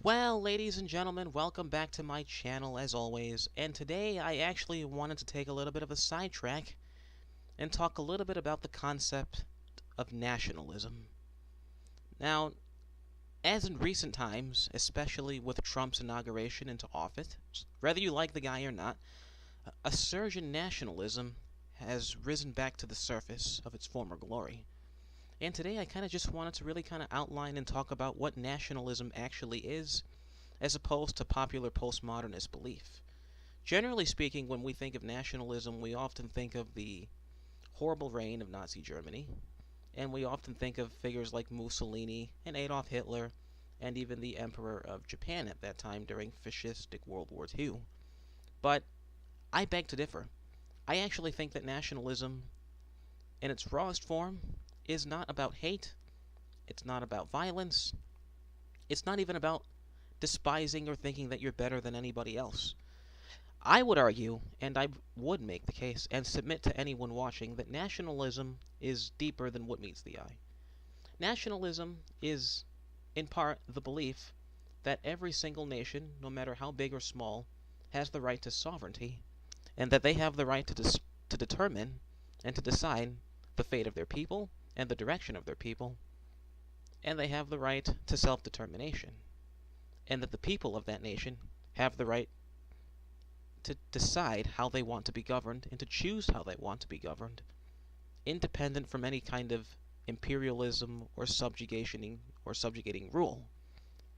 Well, ladies and gentlemen, welcome back to my channel as always, and today I actually wanted to take a little bit of a sidetrack and talk a little bit about the concept of nationalism. Now, as in recent times, especially with Trump's inauguration into office, whether you like the guy or not, a surge in nationalism has risen back to the surface of its former glory. And today I kind of just wanted to really kind of outline and talk about what nationalism actually is, as opposed to popular postmodernist belief. Generally speaking, when we think of nationalism, we often think of the horrible reign of Nazi Germany, and we often think of figures like Mussolini and Adolf Hitler, and even the Emperor of Japan at that time during fascistic World War II. But I beg to differ. I actually think that nationalism, in its rawest form, is not about hate, it's not about violence, it's not even about despising or thinking that you're better than anybody else. I would argue, and I would make the case, and submit to anyone watching, that nationalism is deeper than what meets the eye. Nationalism is, in part, the belief that every single nation, no matter how big or small, has the right to sovereignty, and that they have the right to determine and to decide the fate of their people and the direction of their people, and they have the right to self-determination, and that the people of that nation have the right to decide how they want to be governed and to choose how they want to be governed, independent from any kind of imperialism or subjugating rule,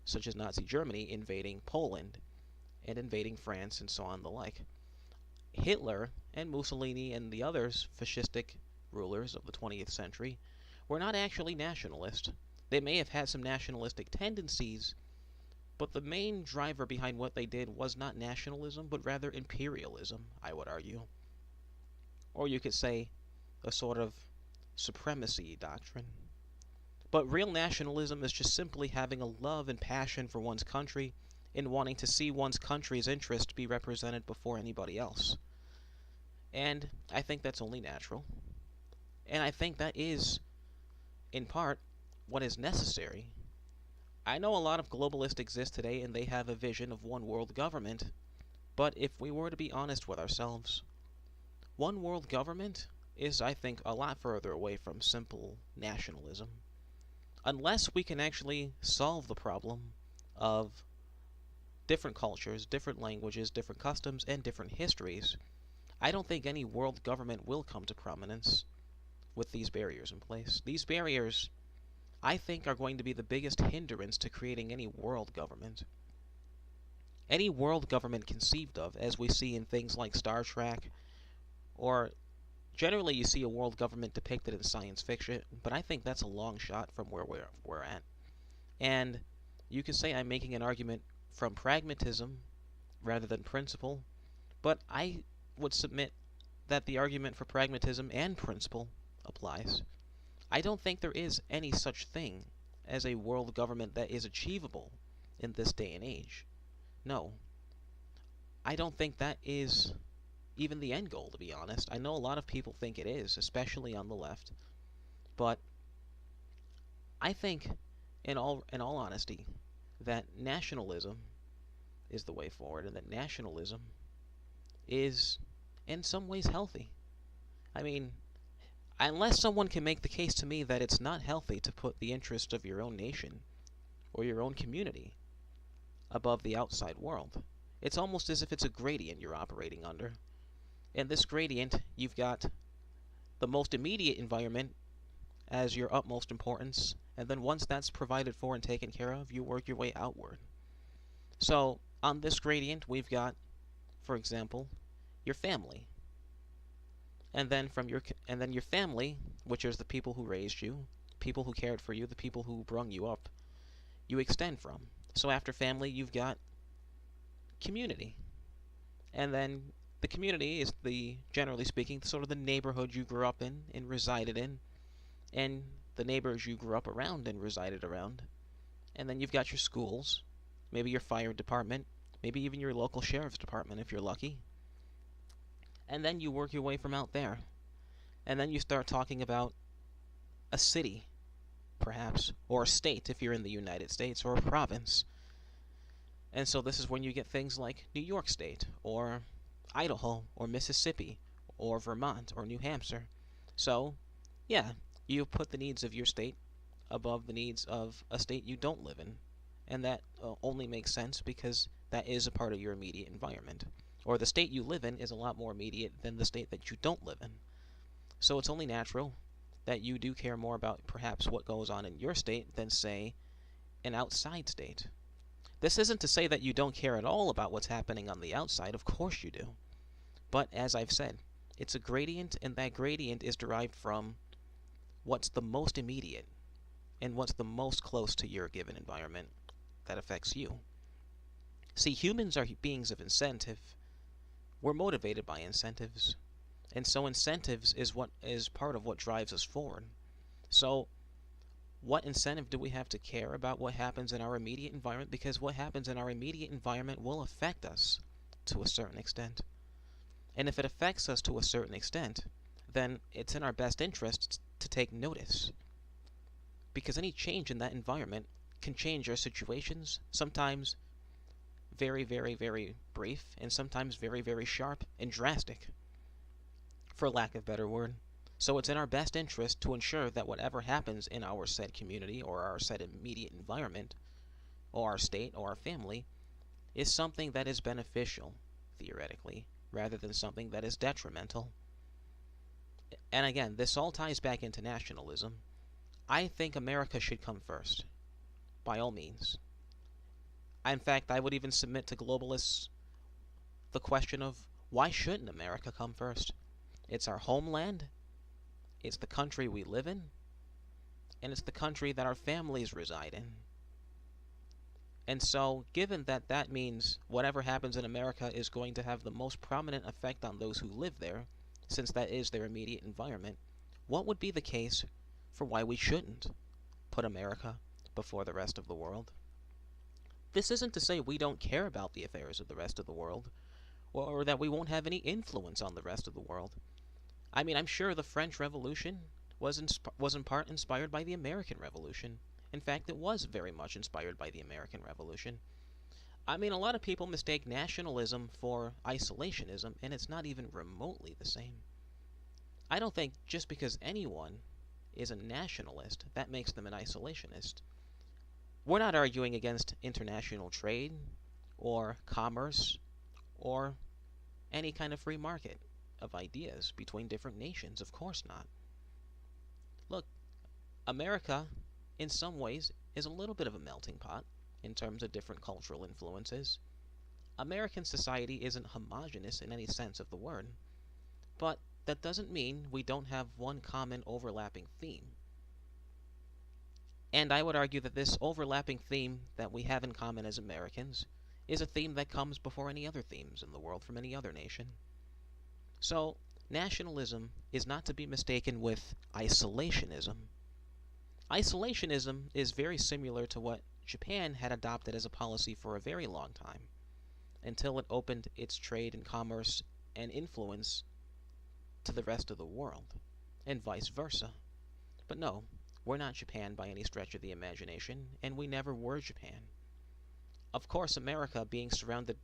such as Nazi Germany invading Poland and invading France and so on the like. Hitler and Mussolini and the others fascistic rulers of the 20th century were not actually nationalist. They may have had some nationalistic tendencies, but the main driver behind what they did was not nationalism, but rather imperialism, I would argue. Or you could say a sort of supremacy doctrine. But real nationalism is just simply having a love and passion for one's country and wanting to see one's country's interest be represented before anybody else. And I think that's only natural. And I think that is, in part, what is necessary. I know a lot of globalists exist today and they have a vision of one world government, but if we were to be honest with ourselves, one world government is, I think, a lot further away from simple nationalism. Unless we can actually solve the problem of different cultures, different languages, different customs, and different histories, I don't think any world government will come to prominence with these barriers in place. These barriers, I think, are going to be the biggest hindrance to creating any world government. Any world government conceived of, as we see in things like Star Trek, or generally you see a world government depicted in science fiction, but I think that's a long shot from where we're at. And you could say I'm making an argument from pragmatism rather than principle, but I would submit that the argument for pragmatism and principle applies. I don't think there is any such thing as a world government that is achievable in this day and age. No. I don't think that is even the end goal, to be honest. I know a lot of people think it is, especially on the left. But I think, in all honesty, that nationalism is the way forward, and that nationalism is, in some ways, healthy. I mean, unless someone can make the case to me that it's not healthy to put the interest of your own nation or your own community above the outside world. It's almost as if it's a gradient you're operating under. In this gradient, you've got the most immediate environment as your utmost importance, and then once that's provided for and taken care of, you work your way outward. So, on this gradient, we've got, for example, your family. And then your family, which is the people who raised you, people who cared for you, the people who brung you up, you extend from. So after family, you've got community. And then the community is generally speaking, sort of the neighborhood you grew up in and resided in, and the neighbors you grew up around and resided around. And then you've got your schools, maybe your fire department, maybe even your local sheriff's department if you're lucky. And then you work your way from out there. And then you start talking about a city, perhaps, or a state if you're in the United States, or a province. And so this is when you get things like New York State, or Idaho, or Mississippi, or Vermont, or New Hampshire. So, yeah, you put the needs of your state above the needs of a state you don't live in. And that only makes sense because that is a part of your immediate environment. Or the state you live in is a lot more immediate than the state that you don't live in. So it's only natural that you do care more about perhaps what goes on in your state than, say, an outside state. This isn't to say that you don't care at all about what's happening on the outside. Of course you do. But as I've said, it's a gradient, and that gradient is derived from what's the most immediate and what's the most close to your given environment that affects you. See, humans are beings of incentive. We're motivated by incentives. And so incentives is what is part of what drives us forward. So what incentive do we have to care about what happens in our immediate environment? Because what happens in our immediate environment will affect us to a certain extent. And if it affects us to a certain extent, then it's in our best interest to take notice. Because any change in that environment can change our situations, sometimes very, very, very brief, and sometimes very, very sharp and drastic, for lack of a better word. So it's in our best interest to ensure that whatever happens in our said community or our said immediate environment, or our state or our family, is something that is beneficial, theoretically, rather than something that is detrimental. And again, this all ties back into nationalism. I think America should come first, by all means. In fact, I would even submit to globalists the question of why shouldn't America come first? It's our homeland, it's the country we live in, and it's the country that our families reside in. And so, given that that means whatever happens in America is going to have the most prominent effect on those who live there, since that is their immediate environment, what would be the case for why we shouldn't put America before the rest of the world? This isn't to say we don't care about the affairs of the rest of the world, or that we won't have any influence on the rest of the world. I mean, I'm sure the French Revolution was in part inspired by the American Revolution. In fact, it was very much inspired by the American Revolution. I mean, a lot of people mistake nationalism for isolationism, and it's not even remotely the same. I don't think just because anyone is a nationalist, that makes them an isolationist. We're not arguing against international trade, or commerce, or any kind of free market of ideas between different nations. Of course not. Look, America, in some ways, is a little bit of a melting pot in terms of different cultural influences. American society isn't homogenous in any sense of the word, but that doesn't mean we don't have one common overlapping theme. And I would argue that this overlapping theme that we have in common as Americans is a theme that comes before any other themes in the world from any other nation. So, nationalism is not to be mistaken with isolationism. Isolationism is very similar to what Japan had adopted as a policy for a very long time, until it opened its trade and commerce and influence to the rest of the world, and vice versa. But no, we're not Japan by any stretch of the imagination, and we never were Japan. Of course, America, being surrounded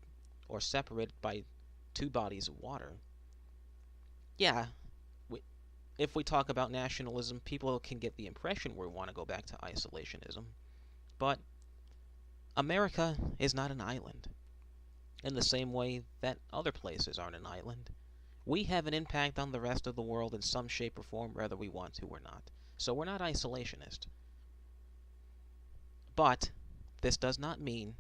or separated by two bodies of water, yeah, if we talk about nationalism, people can get the impression we want to go back to isolationism. But America is not an island, in the same way that other places aren't an island. We have an impact on the rest of the world in some shape or form, whether we want to or not. So we're not isolationist. But this does not mean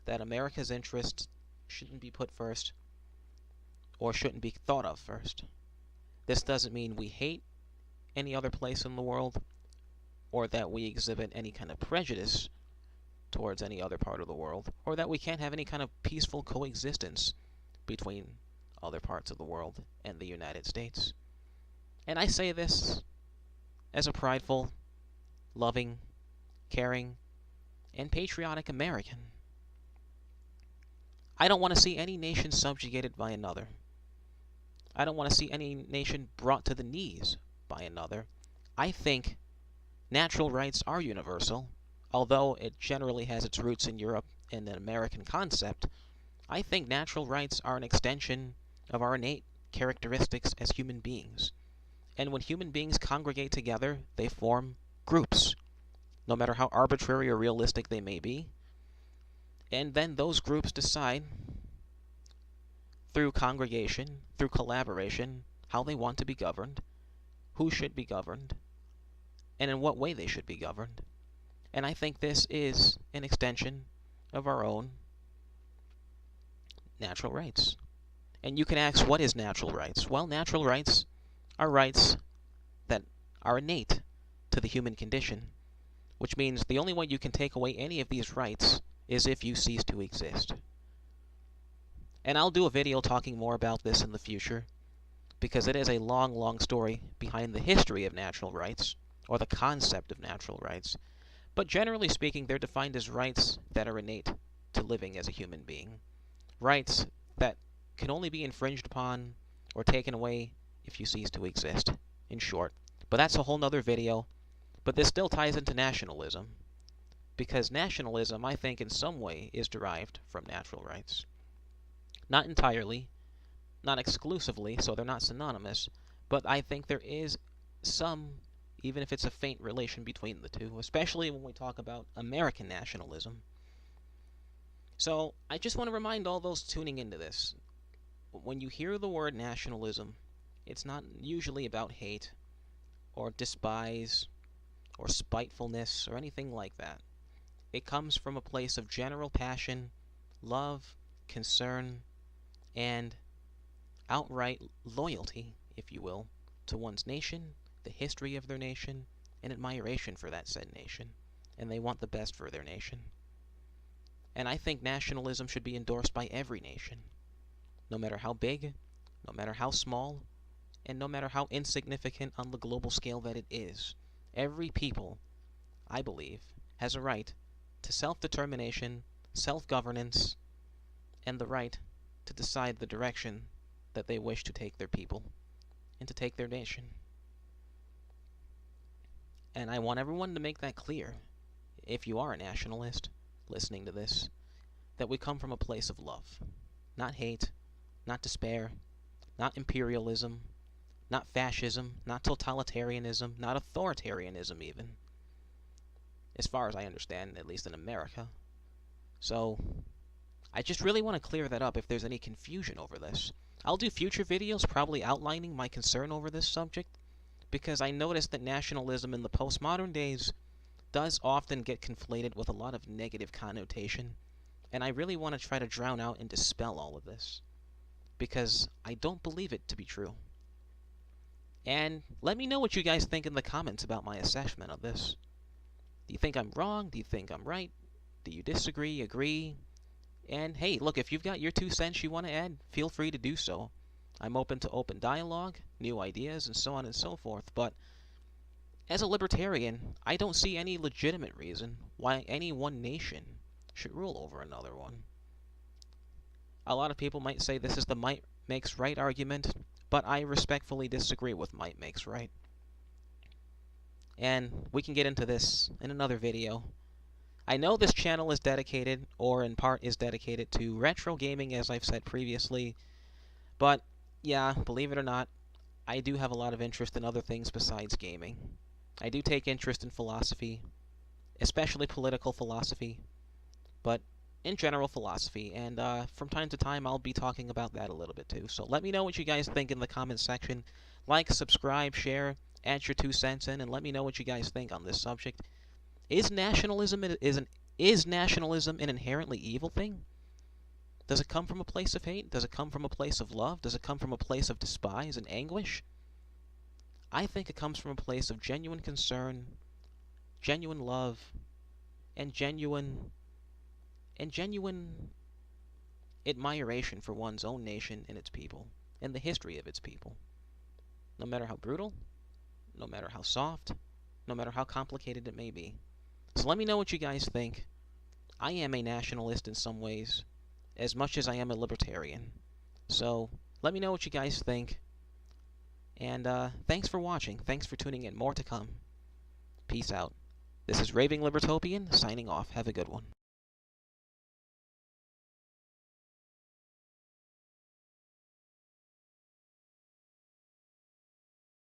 that America's interests shouldn't be put first or shouldn't be thought of first. This doesn't mean we hate any other place in the world or that we exhibit any kind of prejudice towards any other part of the world, or that we can't have any kind of peaceful coexistence between other parts of the world and the United States. And I say this as a prideful, loving, caring, and patriotic American. I don't want to see any nation subjugated by another. I don't want to see any nation brought to the knees by another. I think natural rights are universal, although it generally has its roots in Europe and an American concept, I think natural rights are an extension of our innate characteristics as human beings. And when human beings congregate together, they form groups, no matter how arbitrary or realistic they may be. And then those groups decide, through congregation, through collaboration, how they want to be governed, who should be governed, and in what way they should be governed. And I think this is an extension of our own natural rights. And you can ask, what is natural rights? Well, natural rights are rights that are innate to the human condition, which means the only way you can take away any of these rights is if you cease to exist. And I'll do a video talking more about this in the future, because it is a long, long story behind the history of natural rights, or the concept of natural rights. But generally speaking, they're defined as rights that are innate to living as a human being. Rights that can only be infringed upon or taken away if you cease to exist, in short. But that's a whole nother video. But this still ties into nationalism, because nationalism, I think, in some way is derived from natural rights. Not entirely, not exclusively, so they're not synonymous, but I think there is some, even if it's a faint relation between the two, especially when we talk about American nationalism. So I just want to remind all those tuning into this, when you hear the word nationalism, it's not usually about hate or despise or spitefulness or anything like that. It comes from a place of general passion, love, concern, and outright loyalty, if you will, to one's nation, the history of their nation, and admiration for that said nation. And they want the best for their nation. And I think nationalism should be endorsed by every nation, no matter how big, no matter how small, and no matter how insignificant on the global scale that it is. Every people, I believe, has a right to self-determination, self-governance, and the right to decide the direction that they wish to take their people and to take their nation. And I want everyone to make that clear, if you are a nationalist listening to this, that we come from a place of love, not hate, not despair, not imperialism, not fascism, not totalitarianism, not authoritarianism even, as far as I understand, at least in America. So I just really want to clear that up if there's any confusion over this. I'll do future videos probably outlining my concern over this subject, because I noticed that nationalism in the postmodern days does often get conflated with a lot of negative connotation, and I really want to try to drown out and dispel all of this, because I don't believe it to be true. And let me know what you guys think in the comments about my assessment of this. Do you think I'm wrong? Do you think I'm right? Do you disagree, agree? And hey, look, if you've got your 2 cents you want to add, feel free to do so. I'm open to open dialogue, new ideas, and so on and so forth, but as a libertarian, I don't see any legitimate reason why any one nation should rule over another one. A lot of people might say this is the might makes right argument, but I respectfully disagree with might makes right. And we can get into this in another video. I know this channel is dedicated, or in part is dedicated, to retro gaming, as I've said previously, but yeah, believe it or not, I do have a lot of interest in other things besides gaming. I do take interest in philosophy, especially political philosophy, but in general philosophy, and from time to time I'll be talking about that a little bit too. So let me know what you guys think in the comments section. Like, subscribe, share, add your 2 cents in, and let me know what you guys think on this subject. Is nationalism an inherently evil thing? Does it come from a place of hate? Does it come from a place of love? Does it come from a place of despise and anguish? I think it comes from a place of genuine concern, genuine love, and genuine admiration for one's own nation and its people, and the history of its people. No matter how brutal, no matter how soft, no matter how complicated it may be. So let me know what you guys think. I am a nationalist in some ways, as much as I am a libertarian. So let me know what you guys think. And thanks for watching. Thanks for tuning in. More to come. Peace out. This is Raving Libertopian, signing off. Have a good one.